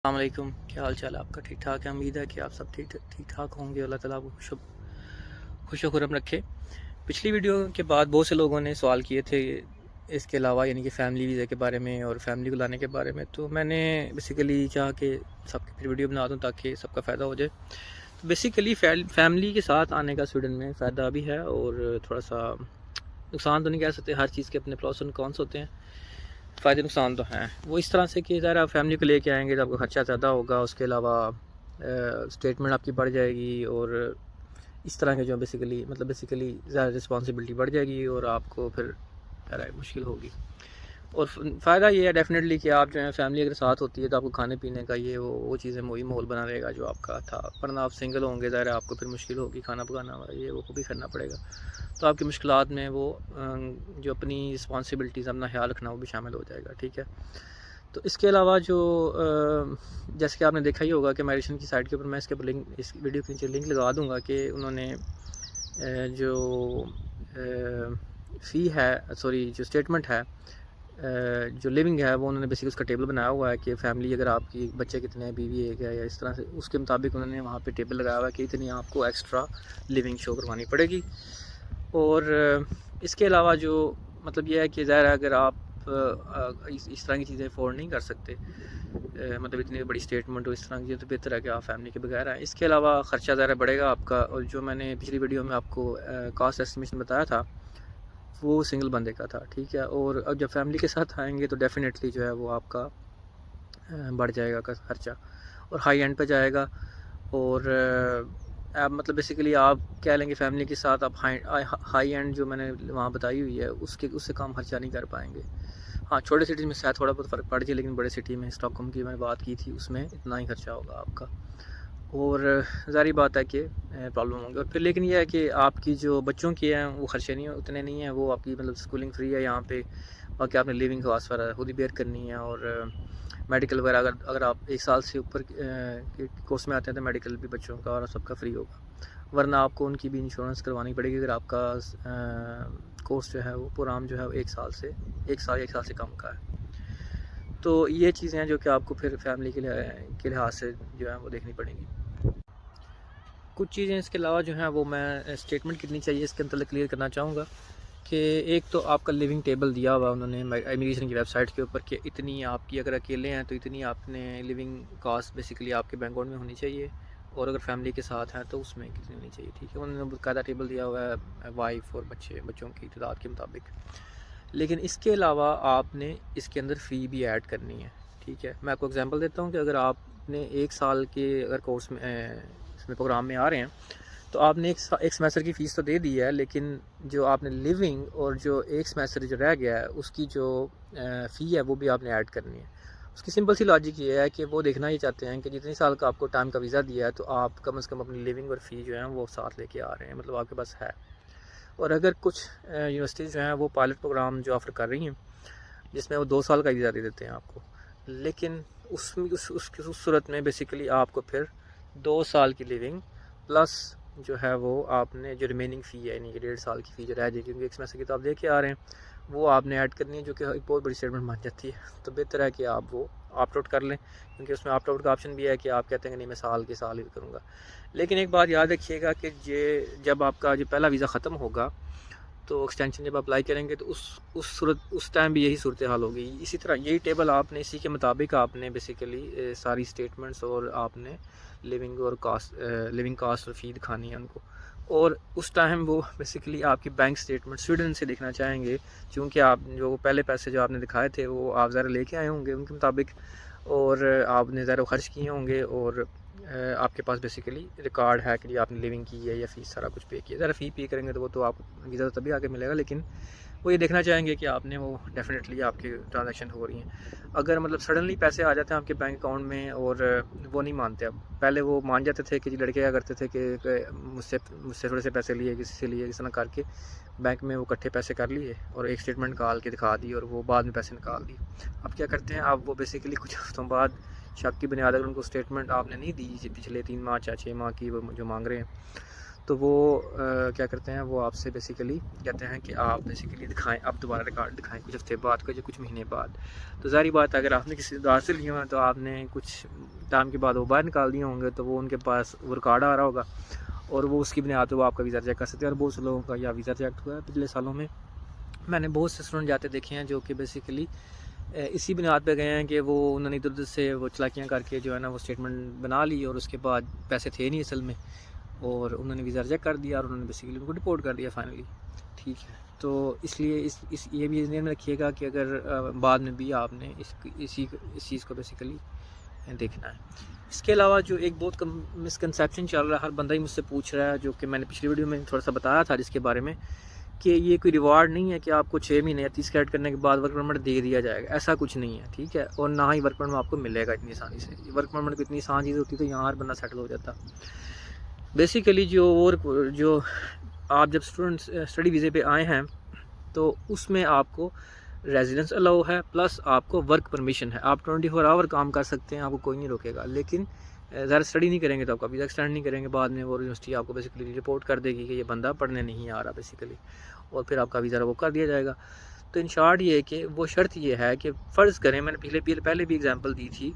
अस्सलाम वालेकुम, क्या हाल चाल है आपका? ठीक ठाक है। उम्मीद है कि आप सब ठीक ठीक ठाक होंगे। अल्लाह ताला आपको खुश खुरम रखे। पिछली वीडियो के बाद बहुत से लोगों ने सवाल किए थे इसके अलावा, यानी कि फ़ैमिली वीज़ा के बारे में और फैमिली को लाने के बारे में। तो मैंने बेसिकली चाहा कि सबकी फिर वीडियो बना दूँ ताकि सबका फ़ायदा हो जाए। तो बेसिकली फैमिली के साथ आने का स्वीडन में फ़ायदा भी है और थोड़ा सा नुकसान तो नहीं कह सकते। हर चीज़ के अपने प्रोस एंड कॉन्स होते हैं। फ़ायदे नुकसान तो हैं। वो इस तरह से कि ज़रा फैमिली को लेके आएँगे तो आपका ख़र्चा ज़्यादा होगा। उसके अलावा स्टेटमेंट आपकी बढ़ जाएगी और इस तरह के जो बेसिकली ज़्यादा रिस्पॉन्सिबिलिटी बढ़ जाएगी और आपको फिर ज़रा मुश्किल होगी। और फ़ायदा ये है डेफ़िनेटली कि आप जो है फैमिली अगर साथ होती है तो आपको खाने पीने का ये वो चीज़ें वही माहौल बना रहेगा जो आपका था। वरना आप सिंगल होंगे, ज़ाहिर है आपको फिर मुश्किल होगी, खाना पकाना ये वो भी करना पड़ेगा। तो आपकी मुश्किलात में वो जो अपनी रिस्पॉन्सिबिलिटीज़ अपना ख्याल रखना वो भी शामिल हो जाएगा। ठीक है। तो इसके अलावा जो जैसे कि आपने देखा ही होगा कि माइग्रेशन की साइट के ऊपर मैं इसके ऊपर लिंक, इस वीडियो के नीचे लिंक लगा दूंगा कि उन्होंने जो फ़ी है, सॉरी जो स्टेटमेंट है, जो लिविंग है वो उन्होंने बेसिकली उसका टेबल बनाया हुआ है कि फ़ैमिली अगर आपकी बच्चे कितने हैं, बीवी एक है या इस तरह से, उसके मुताबिक उन्होंने वहाँ पे टेबल लगाया हुआ है कि इतनी आपको एक्स्ट्रा लिविंग शो करवानी पड़ेगी। और इसके अलावा जो मतलब ये है कि ज़ाहिर है अगर आप इस तरह की चीज़ें अफोर्ड नहीं कर सकते, मतलब इतनी बड़ी स्टेटमेंट हो इस तरह की, तो बेहतर है कि आप फैमिली के बगैर आएँ। इसके अलावा ख़र्चा ज़रा बढ़ेगा आपका। और जो मैंने पिछली वीडियो में आपको कॉस्ट एस्टिमेशन बताया था वो सिंगल बंदे का था। ठीक है। और अब जब फैमिली के साथ आएंगे तो डेफ़िनेटली जो है वो आपका बढ़ जाएगा ख़र्चा और हाई एंड पे जाएगा। और आप मतलब बेसिकली आप कह लेंगे फैमिली के साथ आप हाई एंड जो मैंने वहाँ बताई हुई है उससे कम खर्चा नहीं कर पाएंगे। हाँ, छोटे सिटीज़ में शायद थोड़ा बहुत फ़र्क पड़ जाए, लेकिन बड़े सिटी में स्टॉकहोम की मैंने बात की थी उसमें इतना ही खर्चा होगा आपका। और ज़ाहिर बात है कि प्रॉब्लम होंगी। और फिर लेकिन यह है कि आपकी जो बच्चों की हैं वो खर्चे नहीं उतने नहीं हैं, वो आपकी मतलब स्कूलिंग फ्री है यहाँ पे। बाकी आपने लिविंग कॉस्ट वगैरह खुद ही बेयर करनी है। और मेडिकल वगैरह अगर अगर आप 1 साल से ऊपर के कोर्स में आते हैं तो मेडिकल भी बच्चों का और सबका फ्री होगा। वरना आपको उनकी भी इंश्योरेंस करवानी पड़ेगी अगर आपका कोर्स जो है वो प्रोग्राम जो है वो 1 साल या 1 साल से कम का है। तो ये चीज़ें हैं जो कि आपको फिर फैमिली के लिहाज से जो है वो देखनी पड़ेंगी। कुछ चीज़ें इसके अलावा जो हैं वो मैं स्टेटमेंट कितनी चाहिए इसके मतलब क्लियर करना चाहूँगा कि एक तो आपका लिविंग टेबल दिया हुआ उन्होंने इमिग्रेशन की वेबसाइट के ऊपर कि इतनी आपकी अगर अकेले हैं तो इतनी आपने लिविंग कॉस्ट बेसिकली आपके बैंक अकाउंट में होनी चाहिए, और अगर फैमिली के साथ हैं तो उसमें कितनी होनी चाहिए। ठीक है। उन्होंने बाकायदा टेबल दिया हुआ है वाइफ और बच्चों की तादाद के मुताबिक। लेकिन इसके अलावा आपने इसके अंदर फ़ी भी ऐड करनी है। ठीक है। मैं आपको एग्जांपल देता हूँ कि अगर आपने 1 साल के अगर कोर्स में इसमें प्रोग्राम में आ रहे हैं तो आपने एक सेमेस्टर की फ़ीस तो दे दी है, लेकिन जो आपने लिविंग और जो एक सेमेस्टर जो रह गया है उसकी जो फ़ी है वो भी आपने ऐड करनी है। उसकी सिंपल सी लॉजिक ये है कि वो देखना ही चाहते हैं कि जितनी साल का आपको टाइम का वीज़ा दिया है तो आप कम से कम अपनी लिविंग और फ़ी जो है वो साथ लेके आ रहे हैं, मतलब आपके पास है। और अगर कुछ यूनिवर्सिटीज़ जो हैं वो पायलट प्रोग्राम जो ऑफ़र कर रही हैं जिसमें वो 2 साल का वीज़ा दे देते हैं आपको, लेकिन उस सूरत में बेसिकली आपको फिर 2 साल की लिविंग प्लस जो है वो आपने जो रिमेनिंग फ़ी है यानी कि 1.5 साल की फ़ी जो रह जाएगी, क्योंकि एक सेमेस्टर की तो आप दे के आ रहे हैं, वो आपने ऐड करनी है, जो कि एक बहुत बड़ी स्टेटमेंट मान जाती है। तो बेहतर है कि आप वो ऑप्ट आउट कर लें, क्योंकि उसमें ऑप्ट आउट का ऑप्शन भी है कि आप कहते हैं कि नहीं मैं साल के साल ही करूँगा। लेकिन एक बात याद रखिएगा कि जब आपका जो पहला वीज़ा ख़त्म होगा तो एक्सटेंशन जब अप्लाई करेंगे तो उस टाइम भी यही सूरत हाल होगी। इसी तरह यही टेबल आपने इसी के मुताबिक आपने बेसिकली सारी स्टेटमेंट्स और आपने लिविंग कास्ट और फ़ी दिखानी है उनको। और उस टाइम वो बेसिकली आपकी बैंक स्टेटमेंट स्वीडन से देखना चाहेंगे, क्योंकि आप जो पहले पैसे जो आपने दिखाए थे वो आप ज़रा लेके आए होंगे उनके मुताबिक, और आपने ज़रा खर्च किए होंगे, और आपके पास बेसिकली रिकॉर्ड है कि आपने लिविंग की है या फ़ीस सारा कुछ पे किया। ज़रा फ़ी पे करेंगे तो वो तो आप वीज़ा तो तभी आके मिलेगा, लेकिन वो ये देखना चाहेंगे कि आपने वो डेफ़िनेटली आपकी ट्रांजैक्शन हो रही हैं। अगर मतलब सडनली पैसे आ जाते हैं आपके बैंक अकाउंट में और वो नहीं मानते, अब पहले वो मान जाते थे कि जी लड़के क्या करते थे कि मुझसे थोड़े से पैसे लिए, किसी से लिए, इस तरह करके बैंक में वो इकट्ठे पैसे कर लिए और एक स्टेटमेंट निकाल के दिखा दी और वो बाद में पैसे निकाल दिए। अब क्या करते हैं, अब वो बेसिकली कुछ हफ्तों बाद शक की बुनियाद अगर उनको स्टेटमेंट आपने नहीं दी पिछले 3 माह या 6 माह की वो जो मांग रहे हैं, तो वो क्या करते हैं, वो आपसे बेसिकली कहते हैं कि आप बेसिकली दिखाएं, आप दोबारा रिकॉर्ड दिखाएं कुछ हफ्ते बाद या कुछ महीने बाद। तो ज़ाहिर बात है, अगर आपने किसी रिश्तेदार से लिए हुआ तो आपने कुछ टाइम के बाद वो बाहर निकाल दिए होंगे, तो वो उनके पास वो रिकॉर्ड आ रहा होगा और वो उसकी बुनियाद पर वो आपका वीज़ा रिजेक्ट कर सकते हैं। और बहुत से लोगों का या वीज़ा रिजेक्ट हुआ है पिछले सालों में। मैंने बहुत से स्टूडेंट जाते देखे हैं जो कि बेसिकली इसी बुनियाद पे गए हैं कि वो उन्होंने इधर उधर से वो चलाकियाँ करके जो है ना वो स्टेटमेंट बना ली, और उसके बाद पैसे थे नहीं असल में, और उन्होंने वीज़ा रिजेक्ट कर दिया और उन्होंने बेसिकली उनको डिपोर्ट कर दिया फाइनली। ठीक है, तो इसलिए इस ये भी ध्यान में रखिएगा कि अगर बाद में भी आपने इस चीज़ को बेसिकली देखना है। इसके अलावा जो एक बहुत मिसकंसेप्शन चल रहा है, हर बंदा ही मुझसे पूछ रहा है, जो कि मैंने पिछली वीडियो में थोड़ा सा बताया था जिसके बारे में, कि ये कोई रिवार्ड नहीं है कि आपको 6 महीने या 30 कैरेट करने के बाद वर्क परमिट दे दिया जाएगा, ऐसा कुछ नहीं है। ठीक है, और ना ही वर्क परमिट आपको मिलेगा इतनी आसानी से। वर्क परमिट को इतनी आसान चीज़ होती तो यहाँ हर बंदा सेटल हो जाता। बेसिकली जो आप जब स्टडी वीज़े पे आए हैं तो उसमें आपको रेजिडेंस अलाउ है, प्लस आपको वर्क परमिशन है। आप 24 आवर काम कर सकते हैं, आपको कोई नहीं रोकेगा। लेकिन ज़्यादा स्टडी नहीं करेंगे तो आपका वीज़ा एक्सटेंड नहीं करेंगे, बाद में वो यूनिवर्सिटी आपको बेसिकली रिपोर्ट कर देगी कि ये बंदा पढ़ने नहीं आ रहा बेसिकली, और फिर आपका वीज़ा वो कर दिया जाएगा। तो इन शॉर्ट ये है कि वो शर्त ये है कि फ़र्ज़ करें, मैंने पहले भी एग्जांपल दी थी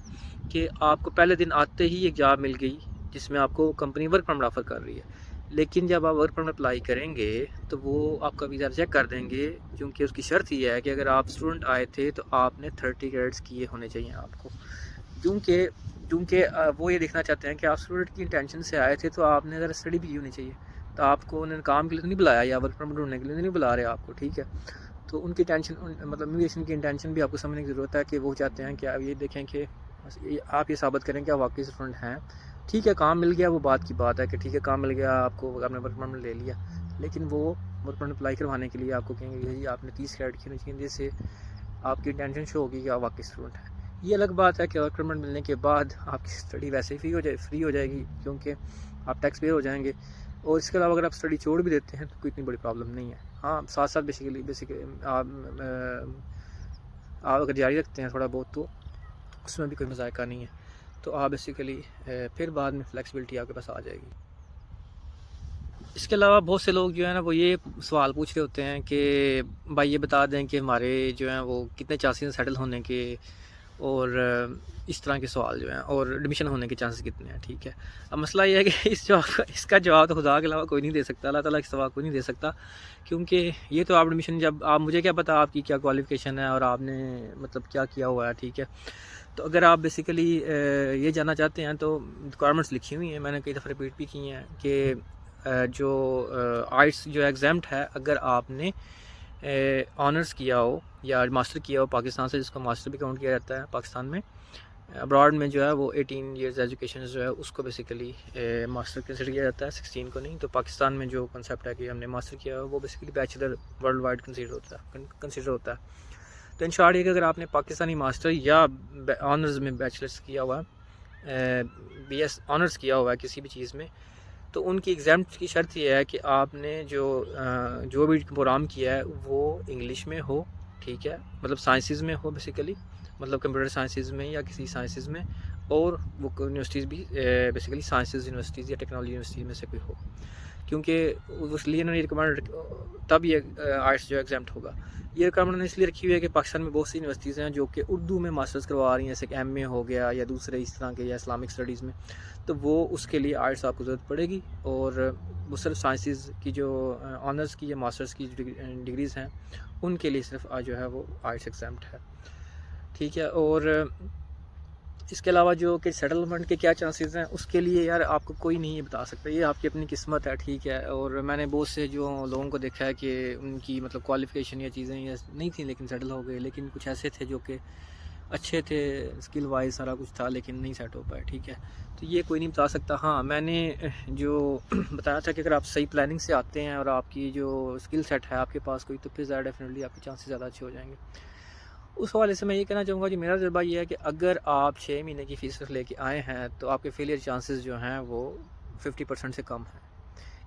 कि आपको पहले दिन आते ही एक जॉब मिल गई जिसमें आपको कंपनी वर्क परमिट ऑफ़र कर रही है, लेकिन जब आप वर्क परमिट अप्लाई करेंगे तो वो आपका वीज़ा रिजेक्ट कर देंगे, क्योंकि उसकी शर्त ये है कि अगर आप स्टूडेंट आए थे तो आपने 30 क्रेडिट्स किए होने चाहिए आपको, क्योंकि वो ये देखना चाहते हैं कि आप स्टूडेंट की इंटेंशन से आए थे तो आपने अगर स्टडी भी की होनी चाहिए। तो आपको उन्होंने काम के लिए तो नहीं बुलाया या वर्क परमिट ढूंढने के लिए नहीं बुला रहे आपको। ठीक है, तो उनकी टेंशन, मतलब इमिग्रेशन की इंटेंशन भी आपको समझने की ज़रूरत है कि वो चाहते हैं कि आप ये देखें कि आप ये साबित करें कि आप वाकई स्टूडेंट हैं। ठीक है, काम मिल गया वो बात की बात है कि ठीक है काम मिल गया आपको, आपने वर्क परमिट ले लिया, लेकिन वो वर्क परमिट अप्लाई करवाने के लिए आपको कहेंगे कि जी आपने 30 क्रेडिट की होनी चाहिए, जिससे आपकी इंटेंशन शो होगी कि आप वाकई स्टूडेंट हैं। ये अलग बात है कि वर्क परमिट मिलने के बाद आपकी स्टडी वैसे ही फ्री हो जाएगी, क्योंकि आप टैक्स पेयर हो जाएंगे। और इसके अलावा अगर आप स्टडी छोड़ भी देते हैं तो कोई इतनी बड़ी प्रॉब्लम नहीं है। हाँ, साथ साथ बेसिकली आप अगर जारी रखते हैं थोड़ा बहुत तो उसमें भी कोई मज़ाक़ा नहीं है। तो आप बेसिकली फिर बाद में फ्लेक्सिबिलिटी आपके पास आ जाएगी। इसके अलावा बहुत से लोग जो है ना वो ये सवाल पूछ रहे होते हैं कि भाई ये बता दें कि हमारे जो हैं वो कितने चांसेस हैं सेटल होने के, और इस तरह के सवाल जो हैं, और एडमिशन होने के चांसेस कितने हैं। ठीक है, अब मसला ये है कि इसका जवाब तो खुदा के अलावा कोई नहीं दे सकता, अल्लाह ताला के सिवा कोई नहीं दे सकता, क्योंकि ये तो आप एडमिशन, जब आप, मुझे क्या पता आपकी क्या क्वालिफ़िकेशन है और आपने मतलब क्या किया हुआ है। ठीक है, तो अगर आप बेसिकली ये जानना चाहते हैं तो रिक्वायरमेंट्स लिखी हुई हैं, मैंने कई दफ़ा रिपीट भी की हैं कि जो आइट्स जो एग्ज़ाम्ट है, अगर आपने ऑनर्स किया हो या मास्टर किया हो पाकिस्तान से, जिसको मास्टर भी काउंट किया जाता है पाकिस्तान में, अब्रॉड में जो है वो 18 इयर्स एजुकेशन जो है उसको बेसिकली मास्टर कंसिडर किया जाता है, 16 को नहीं। तो पाकिस्तान में जो कंसेप्ट है कि हमने मास्टर किया हो वो basically bachelor world wide consider होता है। तो इन शॉर्ट ये कि अगर आपने पाकिस्तानी मास्टर या ऑनर्स में बैचलर्स किया हुआ है, BS ऑनर्स किया हुआ है किसी भी चीज़ में, तो उनकी एग्ज़ाम की शर्त ये है कि आपने जो भी प्रोग्राम किया है वो इंग्लिश में हो। ठीक है, मतलब साइंसेस में हो बेसिकली, मतलब कंप्यूटर साइंसेस में या किसी साइंसेस में, और वो यूनिवर्सिटीज़ भी बेसिकली साइंसेस यूनिवर्सिटीज़ या टेक्नोलॉजी यूनिवर्सिटी में से कोई हो, क्योंकि उसलिए उन्होंने रिकमेंड, तब ये आर्ट्स जो एग्जाम होगा। ये रिकमेंड उन्होंने इसलिए रखी हुई है कि पाकिस्तान में बहुत सी यूनिवर्सिटीज़ हैं जो कि उर्दू में मास्टर्स करवा रही हैं, जैसे कि MA हो गया या दूसरे इस तरह के, या इस्लामिक स्टडीज़ में, तो वो उसके लिए आर्ट्स आपको ज़रूरत पड़ेगी। और वो सिर्फ साइंसेस की जो ऑनर्स की या मास्टर्स की डिग्रीज़ हैं उनके लिए सिर्फ जो है वो आर्ट्स एग्जाम है। ठीक है, और इसके अलावा जो कि सेटलमेंट के क्या चांसेस हैं उसके लिए यार आपको कोई नहीं बता सकता, ये आपकी अपनी किस्मत है। ठीक है, और मैंने बहुत से जो लोगों को देखा है कि उनकी मतलब क्वालिफ़िकेशन या चीज़ें ये नहीं थी लेकिन सेटल हो गए, लेकिन कुछ ऐसे थे जो कि अच्छे थे, स्किल वाइज सारा कुछ था, लेकिन नहीं सेट हो पाए। ठीक है, तो ये कोई नहीं बता सकता। हाँ, मैंने जो बताया था कि अगर आप सही प्लानिंग से आते हैं और आपकी जो स्किल सेट है आपके पास कोई, तो फिर ज़्यादा डेफिनेटली आपके चांसेस ज़्यादा अच्छे हो जाएंगे। उस हवाले से मैं ये कहना चाहूँगा कि मेरा तजुर्बा ये है कि अगर आप 6 महीने की फ़ीस लेके आए हैं तो आपके फेलियर चांसेस जो हैं वो 50% से कम हैं।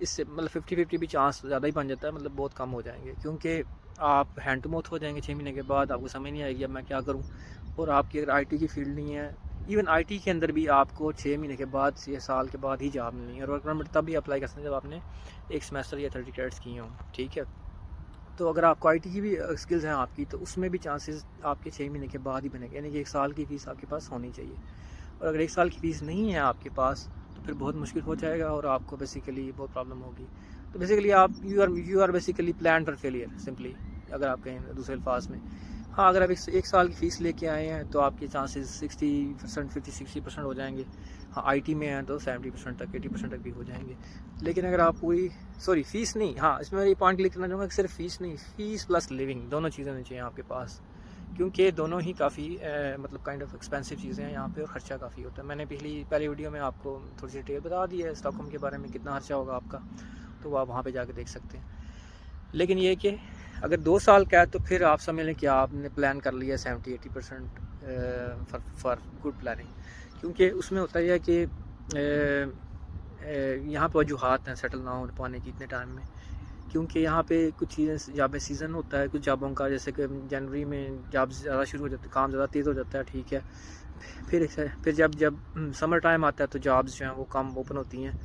इससे मतलब 50-50 भी चांस ज़्यादा ही बन जाता है, मतलब बहुत कम हो जाएंगे, क्योंकि आप हैंड टू माउथ हो जाएंगे 6 महीने के बाद, आपको समझ नहीं आएगी अब मैं क्या करूँ। और आपकी अगर IT की फील्ड नहीं है, इवन आईटी के अंदर भी आपको 6 महीने के बाद या साल के बाद ही जॉब मिलनी है, और वर्क परमिट तब भी अप्लाई कर सकते हैं जब आपने एक सेमेस्टर या 30 क्रेडिट्स किए हों, ठीक है। तो अगर आपको आईटी की भी स्किल्स हैं आपकी, तो उसमें भी चांसेस आपके 6 महीने के बाद ही बनेंगे, यानी कि 1 साल की फ़ीस आपके पास होनी चाहिए। और अगर 1 साल की फ़ीस नहीं है आपके पास तो फिर बहुत मुश्किल हो जाएगा और आपको बेसिकली बहुत प्रॉब्लम होगी। तो बेसिकली आप you are basically plan for failure simply, अगर आप कहें दूसरे अल्फाज में। हाँ, अगर आप 1 साल की फ़ीस लेके आए हैं तो आपके चांसेस 60%, 50-60% हो जाएंगे। हाँ, आईटी में हैं तो 70% तक, 80% तक भी हो जाएंगे। लेकिन अगर आप पूरी फ़ीस नहीं, हाँ, इसमें मैं ये पॉइंट क्लिक करना चाहूँगा कि सिर्फ फ़ीस नहीं, फ़ीस प्लस लिविंग दोनों चीज़ें होनी चाहिए आपके पास, क्योंकि दोनों ही काफ़ी मतलब काइंड ऑफ एक्सपेंसिव चीज़ें हैं यहाँ पे, और ख़र्चा काफ़ी होता है। मैंने पहले वीडियो में आपको थोड़ी सी डिटेल बता दी है स्टॉकहोम के बारे में, कितना खर्चा होगा आपका, तो आप वहाँ पे जाके देख सकते हैं। लेकिन ये कि अगर 2 साल का है तो फिर आप समझ लें कि आपने प्लान कर लिया 70-80% फॉर गुड प्लानिंग, क्योंकि उसमें होता है कि यहाँ पर वजूहात हैं सेटल ना हो पाने की इतने टाइम में, क्योंकि यहाँ पे कुछ चीज़ें जहाँ पे सीज़न होता है कुछ जॉबों का, जैसे कि जनवरी में जॉब ज़्यादा शुरू हो जाती है, काम ज़्यादा तेज़ हो जाता है, ठीक है। फिर जब समर टाइम आता है तो जॉब्स जो हैं वो कम ओपन होती हैं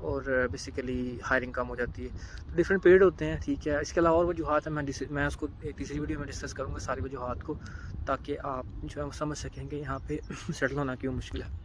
और बेसिकली हायरिंग कम हो जाती है। तो डिफरेंट पीरियड होते हैं, ठीक है। इसके अलावा और वजूहात है, मैं उसको एक तीसरी वीडियो में डिस्कस करूँगा सारी वजूहात को, ताकि आप जो है समझ सकेंगे यहाँ पे सेटल होना क्यों मुश्किल है।